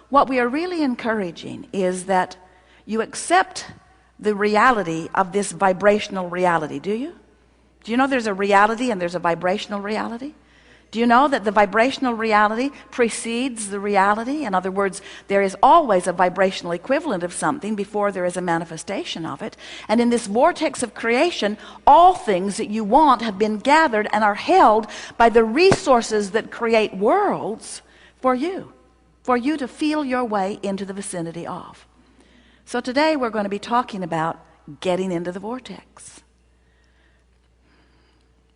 what we are really encouraging is that you accept the reality of this vibrational reality. Do you? Do you know there's a reality and there's a vibrational reality? Do you know that the vibrational reality precedes the reality? In other words, there is always a vibrational equivalent of something before there is a manifestation of it. And in this vortex of creation, all things that you want have been gathered and are held by the resources that create worlds for you to feel your way into the vicinity of. So today we're going to be talking about getting into the vortex.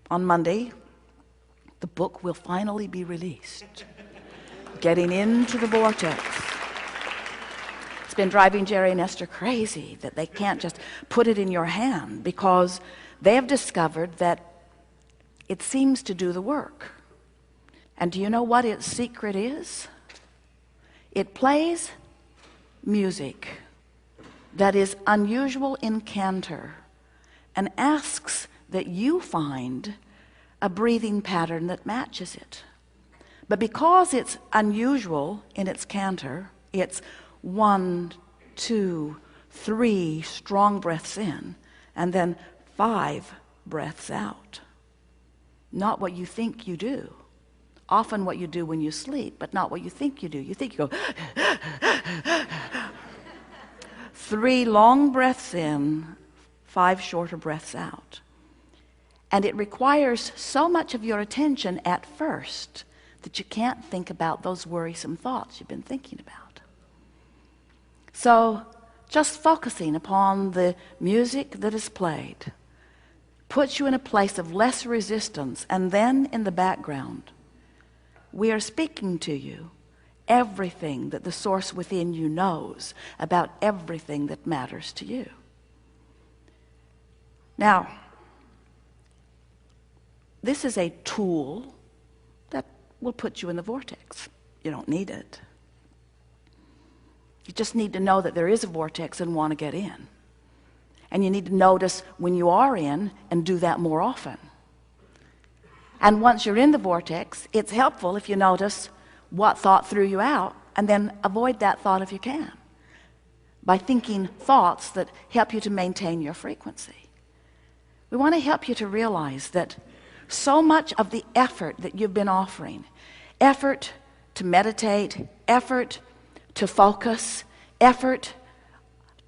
On Monday, the book will finally be released. Getting into the vortex. It's been driving Jerry and Esther crazy that they can't just put it in your hand, because they have discovered that it seems to do the work. And do you know what its secret is? It plays music that is unusual in canter and asks that you find a breathing pattern that matches it. But because it's unusual in its canter, it's 1, 2, 3 strong breaths in and then 5 breaths out. Not what you think you do. Often what you do when you sleep, but not what you think you do. You think you go 3 long breaths in, 5 shorter breaths out. And it requires so much of your attention at first that you can't think about those worrisome thoughts you've been thinking about. So just focusing upon the music that is played puts you in a place of less resistance, and then in the background we are speaking to you everything that the source within you knows about everything that matters to you. Now, this is a tool that will put you in the vortex. You don't need it. You just need to know that there is a vortex and want to get in. And you need to notice when you are in and do that more often. And once you're in the vortex, it's helpful if you notice what thought threw you out, and then avoid that thought if you can, by thinking thoughts that help you to maintain your frequency. We want to help you to realize that so much of the effort that you've been offering, effort to meditate, effort to focus, effort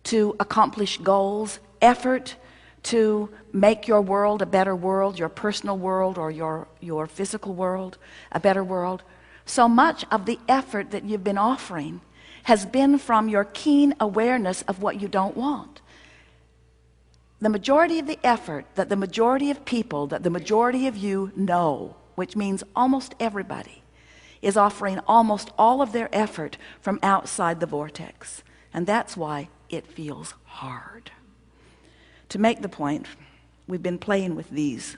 to accomplish goals, effort to make your world a better world, your personal world or your physical world a better world, so much of the effort that you've been offering has been from your keen awareness of what you don't want. The majority of the effort that the majority of people, that the majority of you know, which means almost everybody, is offering almost all of their effort from outside the vortex. And that's why it feels hard. To make the point, we've been playing with these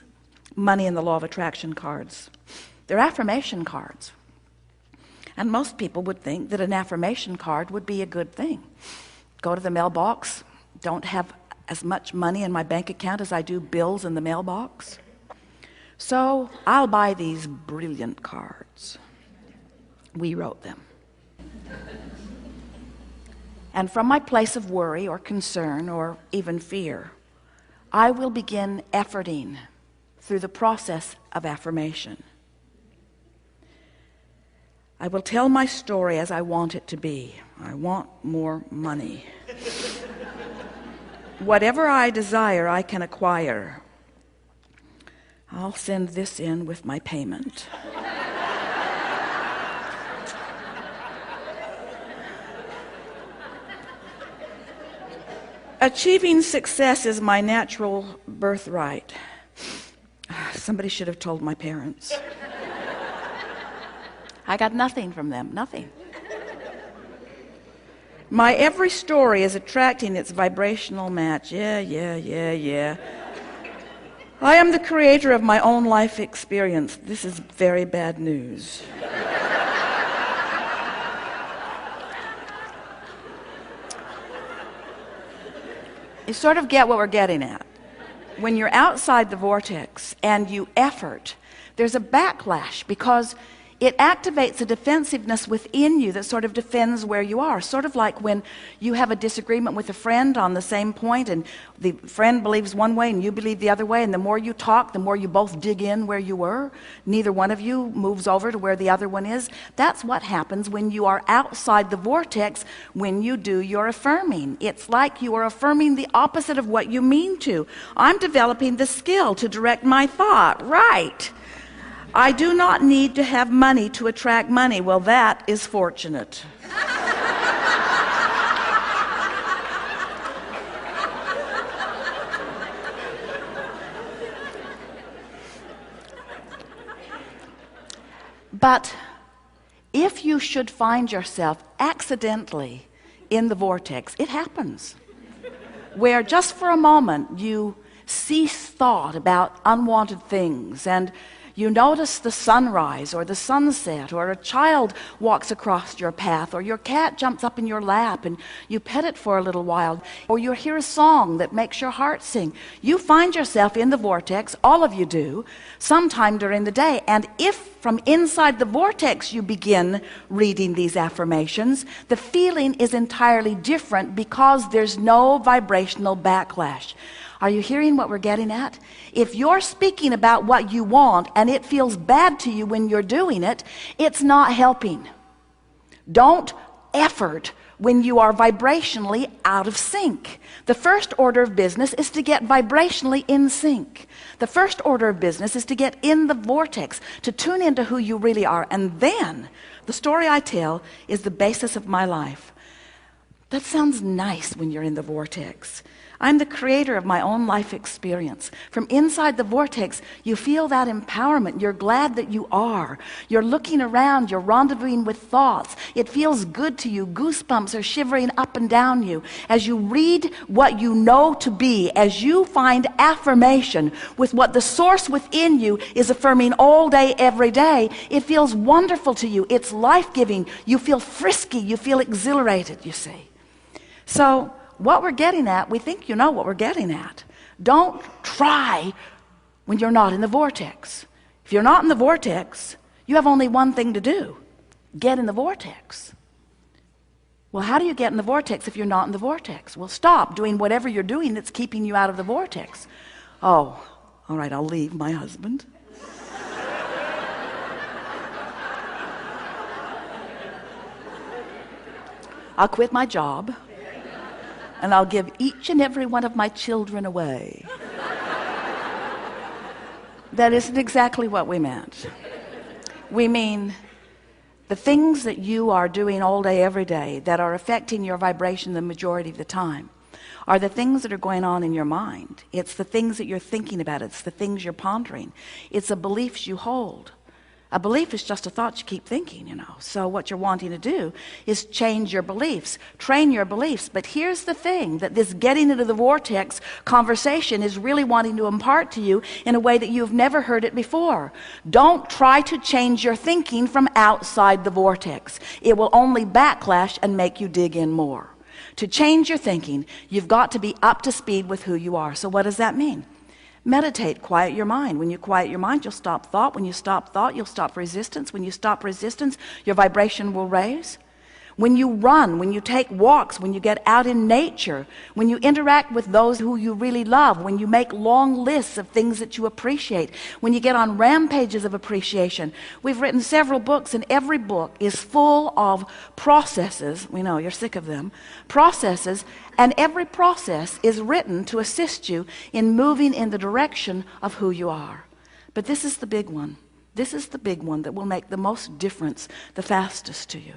money and the law of attraction cards. They're affirmation cards. And most people would think that an affirmation card would be a good thing. Go to the mailbox, don't have as much money in my bank account as I do bills in the mailbox. So I'll buy these brilliant cards. We wrote them. And from my place of worry or concern or even fear, I will begin efforting through the process of affirmation. I will tell my story as I want it to be. I want more money. Whatever I desire, I can acquire. I'll send this in with my payment. Achieving success is my natural birthright. Somebody should have told my parents. I got nothing from them, nothing. My every story is attracting its vibrational match. Yeah. I am the creator of my own life experience. This is very bad news. You sort of get what we're getting at. When you're outside the vortex and you effort, there's a backlash, because It activates a defensiveness within you that sort of defends where you are. Sort of like when you have a disagreement with a friend on the same point, and the friend believes one way and you believe the other way, and the more you talk, the more you both dig in where you were. Neither one of you moves over to where the other one is. That's what happens when you are outside the vortex, when you do your affirming. It's like you are affirming the opposite of what you mean to. I'm developing the skill to direct my thought. Right. I do not need to have money to attract money. Well, that is fortunate. But if you should find yourself accidentally in the vortex, it happens, where just for a moment you cease thought about unwanted things, and you notice the sunrise or the sunset, or a child walks across your path, or your cat jumps up in your lap and you pet it for a little while, or you hear a song that makes your heart sing. You find yourself in the vortex, all of you do, sometime during the day. And if from inside the vortex you begin reading these affirmations, the feeling is entirely different because there's no vibrational backlash. Are you hearing what we're getting at? If you're speaking about what you want and it feels bad to you when you're doing it, it's not helping. Don't effort when you are vibrationally out of sync. The first order of business is to get vibrationally in sync. The first order of business is to get in the vortex, to tune into who you really are. And then the story I tell is the basis of my life. That sounds nice when you're in the vortex. I'm the creator of my own life experience. From inside the vortex, you feel that empowerment. You're glad that you are. You're looking around, you're rendezvousing with thoughts. It feels good to you. Goosebumps are shivering up and down you. As you read what you know to be, as you find affirmation with what the source within you is affirming all day, every day, it feels wonderful to you. It's life-giving. You feel frisky. You feel exhilarated, you see. So, what we're getting at, we think you know what we're getting at. Don't try when you're not in the vortex. If you're not in the vortex, you have only one thing to do. Get in the vortex. Well, how do you get in the vortex if you're not in the vortex? Well, stop doing whatever you're doing that's keeping you out of the vortex. Oh, all right, I'll leave my husband. I'll quit my job. And I'll give each and every one of my children away. That isn't exactly what we meant. We mean the things that you are doing all day, every day, that are affecting your vibration the majority of the time, are the things that are going on in your mind. It's the things that you're thinking about. It's the things you're pondering. It's the beliefs you hold. A belief is just a thought you keep thinking, you know. So what you're wanting to do is change your beliefs, train your beliefs. But here's the thing, that this getting into the vortex conversation is really wanting to impart to you in a way that you've never heard it before. Don't try to change your thinking from outside the vortex. It will only backlash and make you dig in more. To change your thinking, you've got to be up to speed with who you are. So what does that mean? Meditate, quiet your mind. When you quiet your mind, you'll stop thought. When you stop thought, you'll stop resistance. When you stop resistance, your vibration will raise. When you run, when you take walks, when you get out in nature, when you interact with those who you really love, when you make long lists of things that you appreciate, when you get on rampages of appreciation. We've written several books, and every book is full of processes. We know you're sick of them. Processes, and every process is written to assist you in moving in the direction of who you are. But this is the big one. This is the big one that will make the most difference the fastest to you.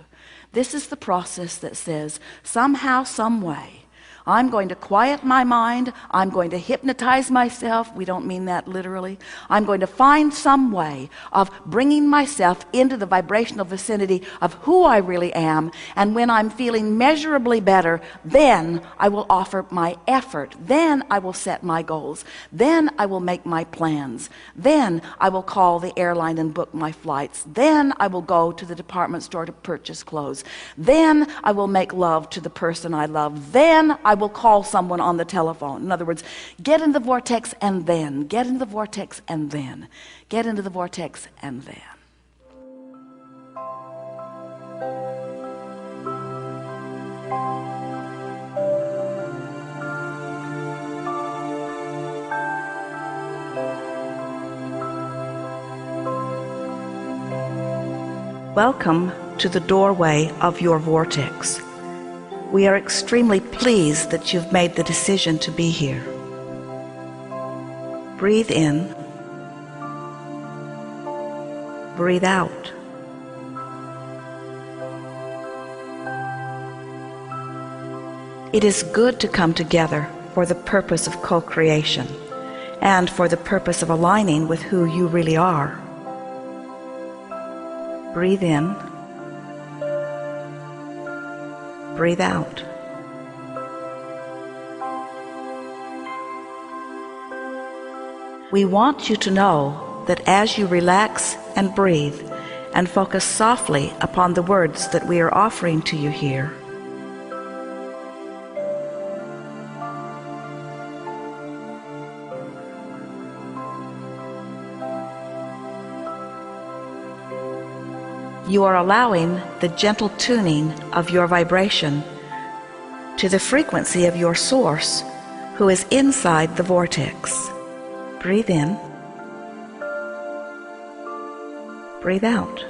This is the process that says, somehow, some way, I'm going to quiet my mind. I'm going to hypnotize myself. We don't mean that literally. I'm going to find some way of bringing myself into the vibrational vicinity of who I really am. And when I'm feeling measurably better, then I will offer my effort. Then I will set my goals. Then I will make my plans. Then I will call the airline and book my flights. Then I will go to the department store to purchase clothes. Then I will make love to the person I love. Then I will call someone on the telephone. In other words, get in the vortex and then. Get into the vortex and then. Get into the vortex and then. Welcome to the doorway of your vortex. We are extremely pleased that you've made the decision to be here. Breathe in. Breathe out. It is good to come together for the purpose of co-creation and for the purpose of aligning with who you really are. Breathe in. Breathe out. We want you to know that as you relax and breathe and focus softly upon the words that we are offering to you here, you are allowing the gentle tuning of your vibration to the frequency of your source, who is inside the vortex. Breathe in. Breathe out.